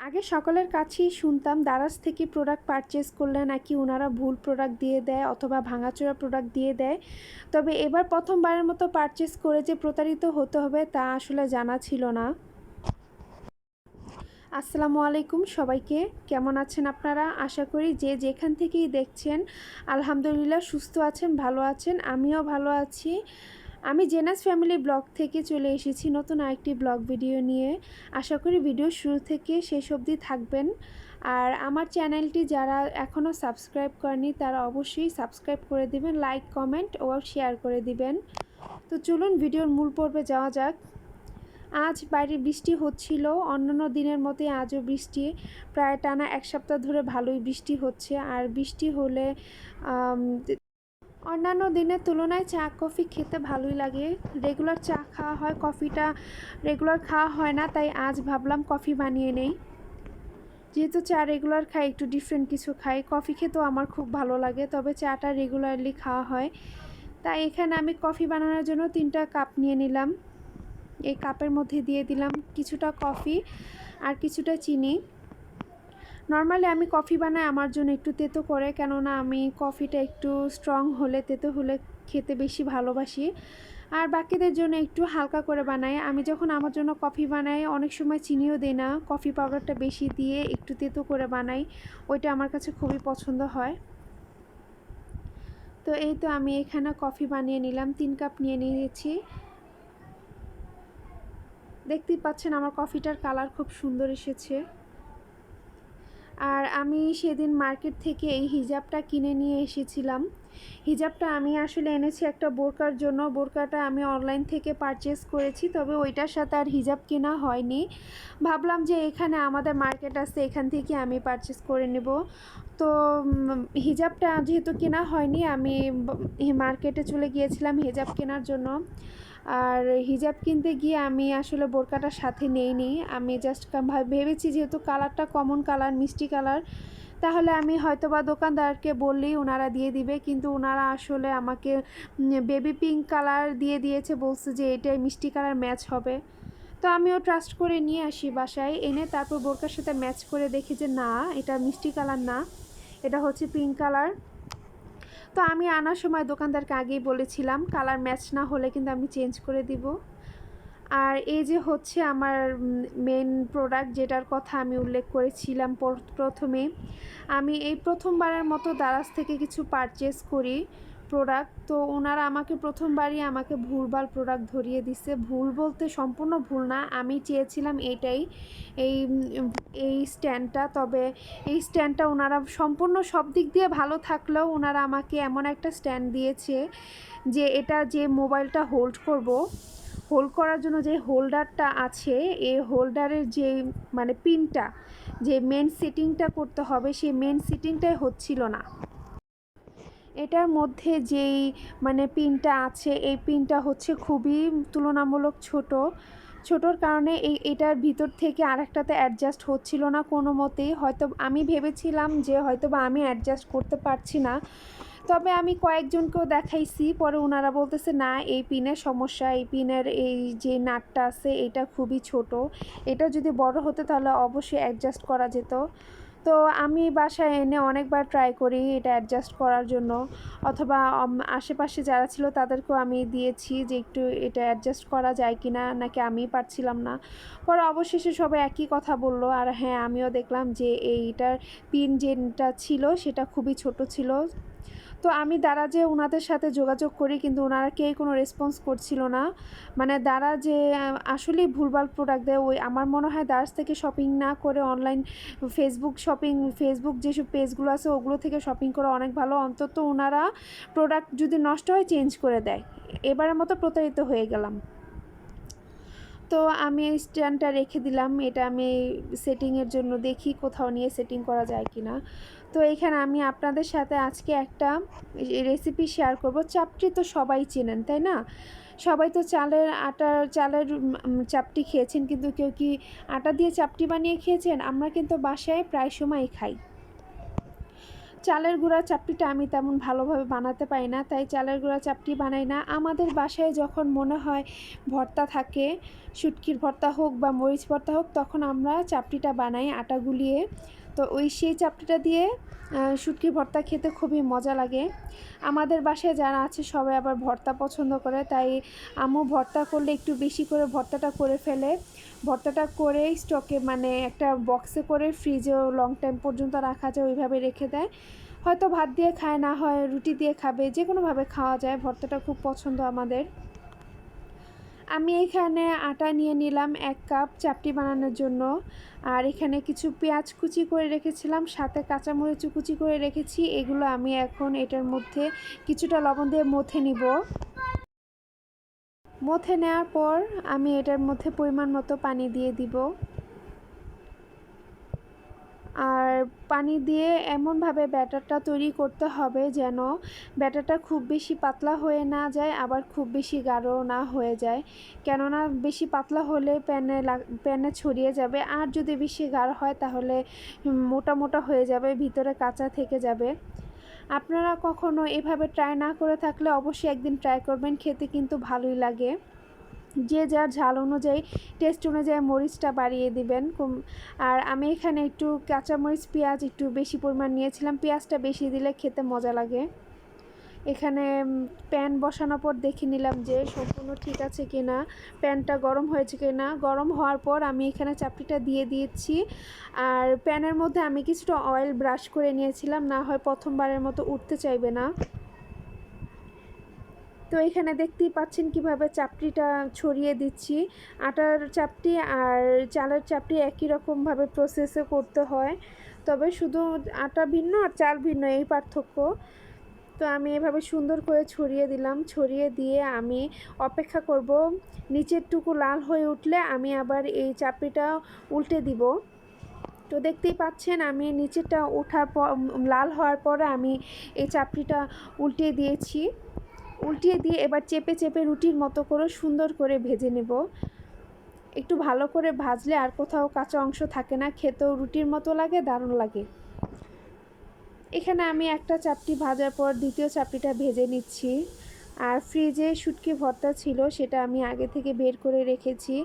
আগে সকলের কাছেই শুনতাম দারাজ থেকে প্রোডাক্ট পারচেজ করলে নাকি ওনারা ভুল প্রোডাক্ট দিয়ে দেয় অথবা ভাঙাচোরা প্রোডাক্ট দিয়ে দেয়। তবে এবার প্রথমবারের মতো পারচেজ করে যে প্রতারিত হতে হবে তা আসলে জানা ছিল না। আসসালামু আলাইকুম সবাইকে, কেমন আছেন আপনারা? আশা করি যে যেখান থেকেই দেখছেন আলহামদুলিল্লাহ সুস্থ আছেন, ভালো আছেন। আমিও ভালো আছি। আমি জেনাস ফ্যামিলি ব্লগ থেকে চলে এসেছি নতুন আরেকটি ব্লগ ভিডিও নিয়ে। আশা করি ভিডিও শুরু থেকে শেষ অবধি থাকবেন। আর আমার চ্যানেলটি যারা এখনও সাবস্ক্রাইব করেনি তারা অবশ্যই সাবস্ক্রাইব করে দিবেন, লাইক কমেন্ট ও শেয়ার করে দিবেন। তো চলুন ভিডিওর মূল পর্বে যাওয়া যাক। আজ বাইরে বৃষ্টি হচ্ছিল, অন্যান্য দিনের মতোই আজও বৃষ্টি। প্রায় টানা এক সপ্তাহ ধরে ভালোই বৃষ্টি হচ্ছে। আর বৃষ্টি হলে অন্যান্য দিনের তুলনায় চা কফি খেতে ভালোই লাগে। রেগুলার চা খাওয়া হয়, কফিটা রেগুলার খাওয়া হয় না, তাই আজ ভাবলাম কফি বানিয়ে নেই। যেহেতু চা রেগুলার খাই, একটু ডিফারেন্ট কিছু খাই। কফি খেতেও আমার খুব ভালো লাগে, তবে চাটা রেগুলারলি খাওয়া হয়। তাই এখানে আমি কফি বানানোর জন্য 3টা কাপ নিয়ে নিলাম। এই কাপের মধ্যে দিয়ে দিলাম কিছুটা কফি আর কিছুটা চিনি। নর্মালি আমি কফি বানাই আমার জন্য একটু তেতো করে, কেননা আমি কফিটা একটু স্ট্রং হলে, তেতো হলে খেতে বেশি ভালোবাসি। আর বাকিদের জন্য একটু হালকা করে বানাই। আমি যখন আমার জন্য কফি বানাই অনেক সময় চিনিও দিই না, কফি পাউডারটা বেশি দিয়ে একটু তেতো করে বানাই। ওইটা আমার কাছে খুবই পছন্দ হয়। তো এই তো আমি এখানে কফি বানিয়ে নিলাম, 3 কাপ নিয়ে নিয়েছি। দেখতেই পাচ্ছেন আমার কফিটার কালার খুব সুন্দর এসেছে। আর আমি সেদিন মার্কেট থেকে এই হিজাবটা কিনে নিয়ে এসেছিলাম। হিজাবটা আমি আসলে এনেছি একটা বোরকার জন্য। বোরকাটা আমি অনলাইন থেকে পারচেস করেছি, তবে ওইটার সাথে আর হিজাব কেনা হয়নি। ভাবলাম যে এখানে আমাদের মার্কেট আছে, এখান থেকে আমি পারচেস করে নেব। তো হিজাবটা যেহেতু কেনা হয়নি, আমি মার্কেটে চলে গিয়েছিলাম হিজাব কেনার জন্য। আর হিজাব কিনতে গিয়ে আমি আসলে বোরকাটার সাথে নেইনি। আমি জাস্ট ভেবেছি যেহেতু কালারটা কমন কালার, মিষ্টি কালার, তাহলে আমি হয়তোবা দোকানদারকে বললেই ওনারা দিয়ে দিবে, কিন্তু ওনারা আসলে আমাকে বেবি পিঙ্ক কালার দিয়ে দিয়েছে, বলছে যে এটাই মিষ্টি কালার ম্যাচ হবে। তো আমিও ট্রাস্ট করে নিয়ে আসি বাসায় এনে, তারপর বোরকার সাথে ম্যাচ করে দেখি যে না, এটা মিষ্টি কালার না, এটা হচ্ছে পিঙ্ক কালার। তো আমি আনার সময় দোকানদারকে আগেই বলেছিলাম কালার ম্যাচ না হলে কিন্তু আমি চেঞ্জ করে দিব। আর এই যে হচ্ছে আমার মেন প্রোডাক্ট, যেটার কথা আমি উল্লেখ করেছিলাম প্রথমে। আমি এই প্রথমবারের মতো দারাজ থেকে কিছু পারচেস করি প্রোডাক্ট। তো ওনারা আমাকে প্রথমবারই আমাকে ভুলভাল প্রোডাক্ট ধরিয়ে দিছে। ভুল বলতে সম্পূর্ণ ভুল না, আমি চেয়েছিলাম এইটাই, এই এই স্ট্যান্ডটা। তবে এই স্ট্যান্ডটা ওনারা সম্পূর্ণ সব দিক দিয়ে ভালো থাকলেও ওনারা আমাকে এমন একটা স্ট্যান্ড দিয়েছে যে এটা যে মোবাইলটা হোল্ড করার জন্য যে হোল্ডারটা আছে, এই হোল্ডারের যে মানে পিনটা, যে মেন সেটিংটা করতে হবে, সেই মেন সেটিংটাই হচ্ছিল না। এটার মধ্যে যেই মানে পিনটা আছে, এই পিনটা হচ্ছে খুবই তুলনামূলক ছোটোর কারণে এটার ভিতর থেকে আরেকটাতে অ্যাডজাস্ট হচ্ছিল না কোনো মতেই। হয়তো আমি ভেবেছিলাম যে হয়তোবা আমি অ্যাডজাস্ট করতে পারছি না, তবে আমি কয়েকজনকেও দেখাইছি, পরে ওনারা বলতেছে না, এই পিনের সমস্যা, এই পিনের এই যে নাটটা আছে এটা খুবই ছোট, এটা যদি বড় হতো তাহলে অবশ্যই অ্যাডজাস্ট করা যেত। তো আমি বাসায় এনে অনেকবার ট্রাই করি এটা অ্যাডজাস্ট করার জন্য, অথবা আশেপাশে যারা ছিল তাদেরকেও আমি দিয়েছি যে একটু এটা অ্যাডজাস্ট করা যায় কি না, নাকি আমিই পারছিলাম না। পরে অবশেষে সবাই একই কথা বলল। আর হ্যাঁ, আমিও দেখলাম যে এইটার পিন যেটা ছিল সেটা খুবই ছোট ছিল। তো আমি দারাজে ওনাদের সাথে যোগাযোগ করি, কিন্তু ওনারা কেউ কোনো রেসপন্স করছিল না। মানে দারাজে আসলেই ভুলভাল প্রোডাক্ট দেয়। ওই আমার মনে হয় দারাজ থেকে শপিং না করে অনলাইন ফেসবুক যেসব পেজগুলো আছে ওগুলো থেকে শপিং করা অনেক ভালো। অন্তত ওনারা প্রোডাক্ট যদি নষ্ট হয় চেঞ্জ করে দেয়। এবারের মতো প্রতারিত হয়ে গেলাম। তো আমি এই স্ট্যান্ডটা রেখে দিলাম, এটা আমি সেটিংয়ের জন্য দেখি কোথাও নিয়ে সেটিং করা যায় কি না। তো এখানে আমি আপনাদের সাথে আজকে একটা রেসিপি শেয়ার করব। চাপটি তো সবাই চেনেন, তাই না? সবাই তো চালের চাপটি খেয়েছেন, কিন্তু কেউ কি আটা দিয়ে চাপটি বানিয়ে খেয়েছেন? আমরা কিন্তু বাসায় প্রায় সময়ই খাই। চালের গুঁড়া চাপটিটা আমি তেমন ভালোভাবে বানাতে পারি না, তাই চালের গুঁড়া চাপটি বানাই না। আমাদের বাসায় যখন মনে হয় ভর্তা থাকে, শুটকির ভর্তা হোক বা মরিচ ভর্তা হোক, তখন আমরা চাপটিটা বানাই আটা গুলিয়ে। তো সেই চাপটিটা দিয়ে শুটকির ভর্তা খেতে খুবই মজা লাগে। আমাদের বাসায় যারা আছে সবাই আবার ভর্তা পছন্দ করে, তাই আম্মু ভর্তা করলে একটু বেশি করে ভর্তাটা করে ফেলে। ভর্তাটা করে স্টকে মানে একটা বক্সে করে ফ্রিজেও লং টাইম পর্যন্ত রাখা যায়, ওইভাবে রেখে দেয়। হয়তো ভাত দিয়ে খায়, না হয় রুটি দিয়ে খাবে, যে কোনোভাবে খাওয়া যায়। ভর্তাটা খুব পছন্দ আমাদের। আমি এখানে আটা নিয়ে নিলাম 1 কাপ চাপটি বানানোর জন্য। আর এখানে কিছু পেঁয়াজ কুচি করে রেখেছিলাম, সাথে কাঁচামরিচও কুচি করে রেখেছি। এগুলো আমি এখন এটার মধ্যে কিছুটা লবণ দিয়ে মথে নিব। মথে নেওয়ার পর আমি এটার মধ্যে পরিমাণ মতো পানি দিয়ে দিব। আর পানি দিয়ে এমনভাবে ব্যাটারটা তৈরি করতে হবে যেন ব্যাটারটা খুব বেশি পাতলা হয়ে না যায়, আবার খুব বেশি গাঢ় না হয়ে যায়। কেননা বেশি পাতলা হলে প্যানে ছড়িয়ে যাবে, আর যদি বেশি গাঢ় হয় তাহলে মোটা মোটা হয়ে যাবে, ভিতরে কাঁচা থেকে যাবে। আপনারা কখনো এভাবে ট্রাই না করে থাকলে অবশ্যই একদিন ট্রাই করবেন, খেতে কিন্তু ভালোই লাগে। যে যার ঝাল অনুযায়ী, টেস্ট অনুযায়ী মরিচটা বাড়িয়ে দিবেন। আর আমি এখানে একটু কাঁচামরিচ পেঁয়াজ একটু বেশি পরিমাণ নিয়েছিলাম, পেঁয়াজটা বেশি দিলে খেতে মজা লাগে। এখানে প্যান বসানোর পর দেখে নিলাম যে সম্পূর্ণ ঠিক আছে কিনা, প্যানটা গরম হয়েছে কিনা। গরম হওয়ার পর আমি এখানে চাপটিটা দিয়ে দিয়েছি। আর প্যানের মধ্যে আমি কিছুটা অয়েল ব্রাশ করে নিয়েছিলাম, না হয় প্রথমবারের মতো উঠতে চাইবে না। তো এখানে দেখতেই পাচ্ছেন কিভাবে চাপটিটা ছড়িয়ে দিচ্ছি। আটার চাপটি আর চালের চাপটি একই রকমভাবে প্রসেসে করতে হয়, তবে শুধু আটা ভিন্ন আর চাল ভিন্ন, এই পার্থক্য। তো আমি এভাবে সুন্দর করে ছড়িয়ে দিলাম। ছড়িয়ে দিয়ে আমি অপেক্ষা করব, নিচের টুকু লাল হয়ে উঠলে আমি আবার এই চাপটিটা উল্টে দিব। তো দেখতেই পাচ্ছেন আমি নিচেরটা ওঠার পর, লাল হওয়ার পরে আমি এই চাপটিটা উল্টে দিয়েছি। উল্টিয়ে দিয়ে এবার চেপে চেপে রুটির মতো করে সুন্দর করে ভেজে নেব। একটু ভালো করে ভাজলে আর কোথাও কাঁচা অংশ থাকে না, খেতেও রুটির মতো লাগে, দারুণ লাগে। এখানে আমি একটা চাপটি ভাজার পর দ্বিতীয় চাপটিটা ভেজে নিচ্ছি। আর ফ্রিজে শুটকি ভর্তা ছিল, সেটা আমি আগে থেকে বের করে রেখেছি।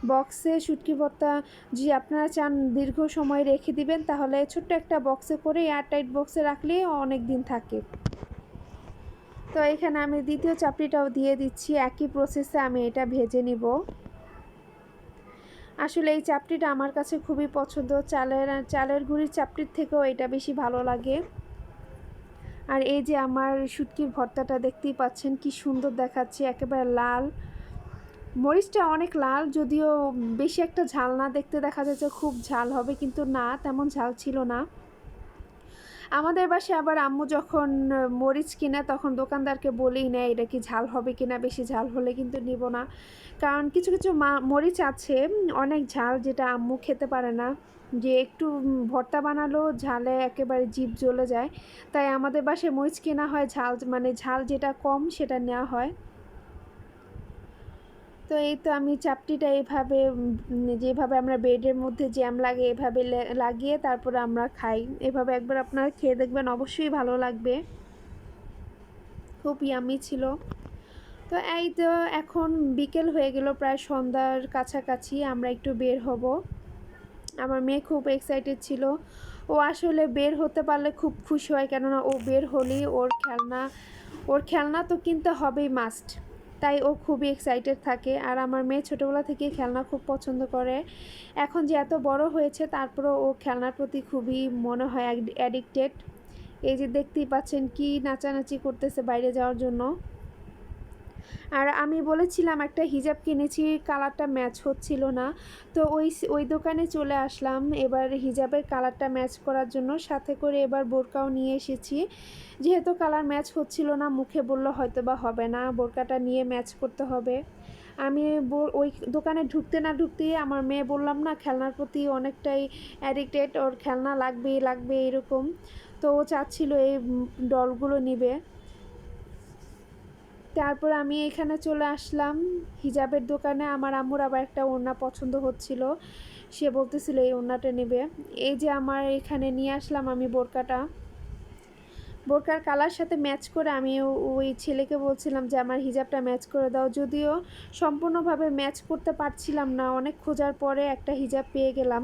বক্সে শুটকি ভর্তা যদি আপনারা চান দীর্ঘ সময় রেখে দিবেন, তাহলে ছোট্ট একটা বক্সে করে এয়ারটাইট বক্সে রাখলে অনেক দিন থাকে। তো এখানে আমি দ্বিতীয় চাপড়িটাও দিয়ে দিচ্ছি, একই প্রসেসে আমি এটা ভেজে নিব। আসলে এই চাপড়িটা আমার কাছে খুবই পছন্দ, চালের গুঁড়ির চাপড়ির থেকেও এটা বেশি ভালো লাগে। আর এই যে আমার শুটকির ভর্তাটা দেখতেই পাচ্ছেন কি সুন্দর দেখাচ্ছে, একেবারে লাল। মরিচটা অনেক লাল, যদিও বেশি একটা ঝাল না, দেখতে দেখা যাচ্ছে খুব ঝাল হবে, কিন্তু না, তেমন ঝাল ছিল না। আমাদের বাসায় আবার আম্মু যখন মরিচ কিনে তখন দোকানদারকে বলেই নেয় এটা কি ঝাল হবে কিনা, বেশি ঝাল হলে কিন্তু নিব না। কারণ কিছু কিছু মরিচ আছে অনেক ঝাল, যেটা আম্মু খেতে পারে না, যে একটু ভর্তা বানালেও ঝালে একেবারে জিভ জ্বলে যায়। তাই আমাদের বাসায় মরিচ কেনা হয় ঝাল, মানে ঝাল যেটা কম সেটা নেওয়া হয়। তো এই তো আমি চাপটিটা এইভাবে যেভাবে আমরা ব্রেডের মধ্যে জ্যাম লাগে এভাবে লাগিয়ে তারপরে আমরা খাই। এভাবে একবার আপনারা খেয়ে দেখবেন, অবশ্যই ভালো লাগবে, খুব ইয়ামি ছিল। তো এই তো এখন বিকেল হয়ে গেল, প্রায় সন্ধ্যার কাছাকাছি, আমরা একটু বের হব। আমার মেয়ে খুব এক্সাইটেড ছিল, ও আসলে বের হতে পারলে খুব খুশি হয়, কেননা ও বের হলেই ওর খেলনা তো কিনতে হবেই মাস্ট, তাই ও খুবই এক্সাইটেড থাকে। আর আমার মেয়ে ছোটোবেলা থেকেই খেলনা খুব পছন্দ করে। এখন যে এত বড় হয়েছে তারপরেও ও খেলনার প্রতি খুবই মনে হয় অ্যাডিক্টেড। এই যে দেখতেই পাচ্ছেন কি নাচানাচি করতেছে বাইরে যাওয়ার জন্য। আর আমি বলেছিলাম একটা হিজাব কিনেছি, কালারটা ম্যাচ হচ্ছিল না, তো ওই দোকানে চলে আসলাম এবার হিজাবের কালারটা ম্যাচ করার জন্য। সাথে করে এবার বোরকাও নিয়ে এসেছি, যেহেতু কালার ম্যাচ হচ্ছিল না, মুখে বলল হয়তো বা হবে না, বোরকাটা নিয়ে ম্যাচ করতে হবে। আমি ওই দোকানে ঢুকতে না ঢুকতেই আমার মেয়ে, বললাম না, খেলনার প্রতি অনেকটাই অ্যাডিক্টেড, ওর খেলনা লাগবেই লাগবে এরকম। তো ও চাচ্ছিল এই ডলগুলো নিবে। তারপর আমি এখানে চলে আসলাম হিজাবের দোকানে। আমার আম্মুর আবার একটা ওড়না পছন্দ হচ্ছিল, সে বলতেছিল এই ওড়নাটা নেবে। এই যে আমার এখানে নিয়ে আসলাম আমি বোরকাটা। বোরকার কালার সাথে ম্যাচ করে আমি ওই ছেলেকে বলছিলাম যে আমার হিজাবটা ম্যাচ করে দাও, যদিও সম্পূর্ণভাবে ম্যাচ করতে পারছিলাম না। অনেক খোঁজার পরে একটা হিজাব পেয়ে গেলাম।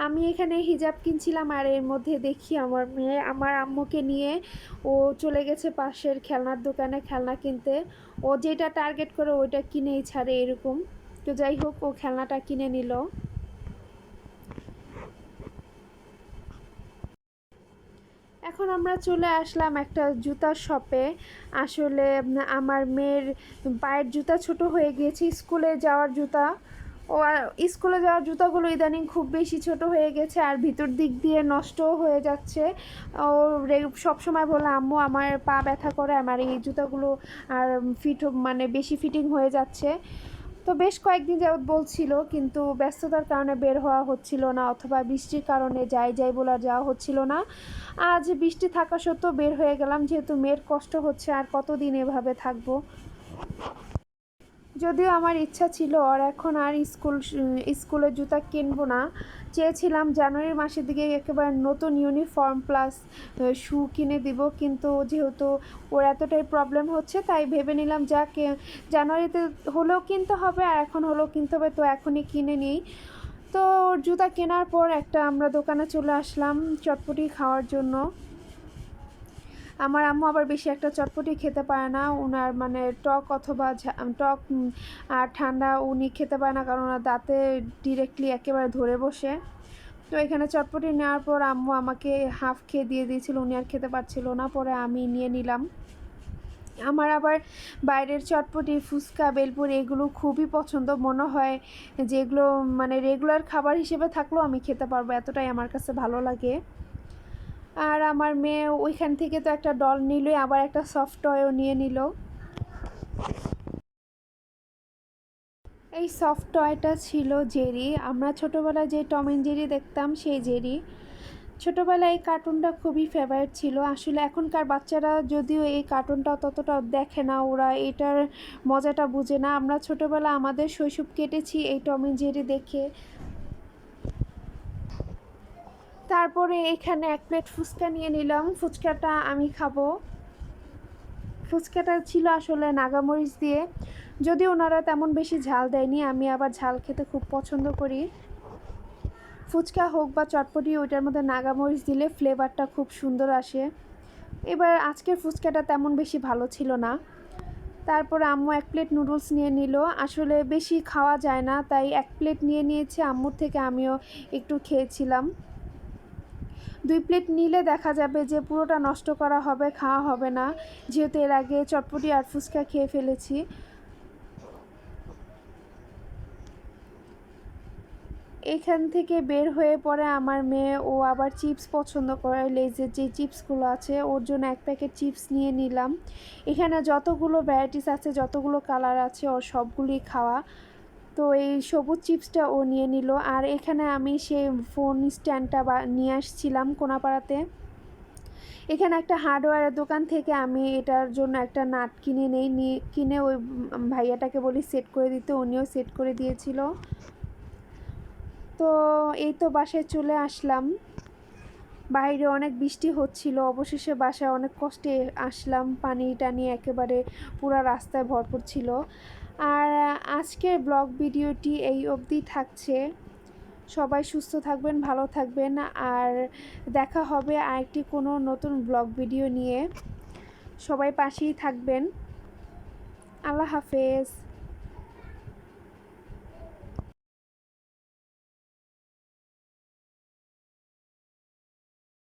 আমি এখানে হিজাব কিনছিলাম আর এর মধ্যে দেখি আমার মেয়ে আমার আম্মুকে নিয়ে ও চলে গেছে পাশের খেলনার দোকানে খেলনা কিনতে। ও যেটা টার্গেট করে ওইটা কিনেই ছাড়ে এরকম। তো যাই হোক, ও খেলনাটা কিনে নিল। এখন আমরা চলে আসলাম একটা জুতার শপে। আসলে আমার মেয়ের পায়ের জুতা ছোট হয়ে গিয়েছে, স্কুলে যাওয়ার জুতা। ও স্কুলে যাওয়ার জুতাগুলো ইদানিং খুব বেশি ছোট হয়ে গেছে আর ভিতর দিক দিয়ে নষ্টও হয়ে যাচ্ছে। ও সবসময় বলে আম্মু আমার পা ব্যথা করে, আমার এই জুতাগুলো আর মানে বেশি ফিটিং হয়ে যাচ্ছে। তো বেশ কয়েকদিন যাবৎ বলছিল, কিন্তু ব্যস্ততার কারণে বের হওয়া হচ্ছিল না, অথবা বৃষ্টির কারণে যাই বলে যাওয়া হচ্ছিল না। আজ বৃষ্টি থাকা সত্ত্বেও বের হয়ে গেলাম, যেহেতু মেয়ের কষ্ট হচ্ছে, আর কতদিন এভাবে থাকবো। যদিও আমার ইচ্ছা ছিল আর এখন আর স্কুলের জুতা কিনবো না। চেয়েছিলাম জানুয়ারি মাসের দিকে একেবারে নতুন ইউনিফর্ম প্লাস শু কিনে দিব, কিন্তু যেহেতু ওর এতটাই প্রবলেম হচ্ছে তাই ভেবে নিলাম যাকে জানুয়ারিতে হলেও কিনতে হবে আর এখন হলেও কিনতে হবে, তো এখনই কিনে নিই। তো ওর জুতা কেনার পর আমরা দোকানে চলে আসলাম চটপটি খাওয়ার জন্য। আমার আম্মু আবার বেশি একটা চটপটি খেতে পারে না, ওনার মানে টক অথবা টক আর ঠান্ডা উনি খেতে পারে না, কারণ ওনার দাঁতে ডিরেক্টলি একেবারে ধরে বসে। তো এখানে চটপটি নেওয়ার পর আম্মু আমাকে হাফ খেয়ে দিয়ে দিয়েছিল, উনি আর খেতে পারছিল না, পরে আমি নিয়ে নিলাম। আমার আবার বাইরের চটপটি ফুচকা বেলপুরি এগুলো খুবই পছন্দ, মনে হয় যেগুলো মানে রেগুলার খাবার হিসেবে থাকলেও আমি খেতে পারবো, এতটাই আমার কাছে ভালো লাগে। আর আমার মেয়ে ওইখান থেকে তো একটা ডল নিলই, আবার একটা সফট টয়ও নিয়ে নিল। এই সফট টয়টা ছিল জেরি, আমরা ছোটোবেলায় যে টম অ্যান্ড জেরি দেখতাম সেই জেরি। ছোটোবেলায় এই কার্টুনটা খুবই ফেভারিট ছিল। আসলে এখনকার বাচ্চারা যদিও এই কার্টুনটা ততটা দেখে না, ওরা এটার মজাটা বুঝে না। আমরা ছোটোবেলা আমাদের শৈশব কেটেছি এই টম অ্যান্ড জেরি দেখে। তারপরে এখানে এক প্লেট ফুচকা নিয়ে নিলাম, ফুচকাটা আমি খাবো। ফুচকাটা ছিল আসলে নাগামরিচ দিয়ে, যদিও ওনারা তেমন বেশি ঝাল দেয়নি, আমি আবার ঝাল খেতে খুব পছন্দ করি। ফুচকা হোক বা চটপটি, ওইটার মধ্যে নাগামরিচ দিলে ফ্লেভারটা খুব সুন্দর আসে। এবার আজকের ফুচকাটা তেমন বেশি ভালো ছিল না। তারপর আম্মু এক প্লেট নুডলস নিয়ে নিল। আসলে বেশি খাওয়া যায় না, তাই এক প্লেট নিয়ে নিয়েছে আম্মুর থেকে, আমিও একটু খেয়েছিলাম। 2 প্লেট নিলে দেখা যাবে যে পুরোটা নষ্ট করা হবে, খাওয়া হবে না, যেহেতু এর আগে চটপটি আর ফুচকা খেয়ে ফেলেছি। এখান থেকে বের হয়ে পরে আমার মেয়ে ও আবার চিপস পছন্দ করে, লেজের যে চিপসগুলো আছে, ওর জন্য এক প্যাকেট চিপস নিয়ে নিলাম। এখানে যতগুলো ভ্যারাইটিস আছে, যতগুলো কালার আছে, ওর সবগুলোই খাওয়া। তো এই সবুজ চিপসটা ও নিয়ে নিল। আর এখানে আমি সেই ফোন স্ট্যান্ডটা নিয়ে আসছিলাম কোনাপাড়াতে। এখানে একটা হার্ডওয়্যারের দোকান থেকে আমি এটার জন্য একটা নাট কিনে ওই ভাইয়াটাকে বলি সেট করে দিতে, উনিও সেট করে দিয়েছিল। তো এই তো বাসায় চলে আসলাম। বাইরে অনেক বৃষ্টি হচ্ছিল, অবশেষে বাসায় অনেক কষ্টে আসলাম, পানি টানি একেবারে পুরো রাস্তায় ভরপুর ছিল। আর আজকের ব্লগ ভিডিওটি এই অবধি থাকছে। সবাই সুস্থ থাকবেন, ভালো থাকবেন, আর দেখা হবে আরেকটি কোনো নতুন ব্লগ ভিডিও নিয়ে। সবাই পাশেই থাকবেন। আল্লাহ হাফেজ।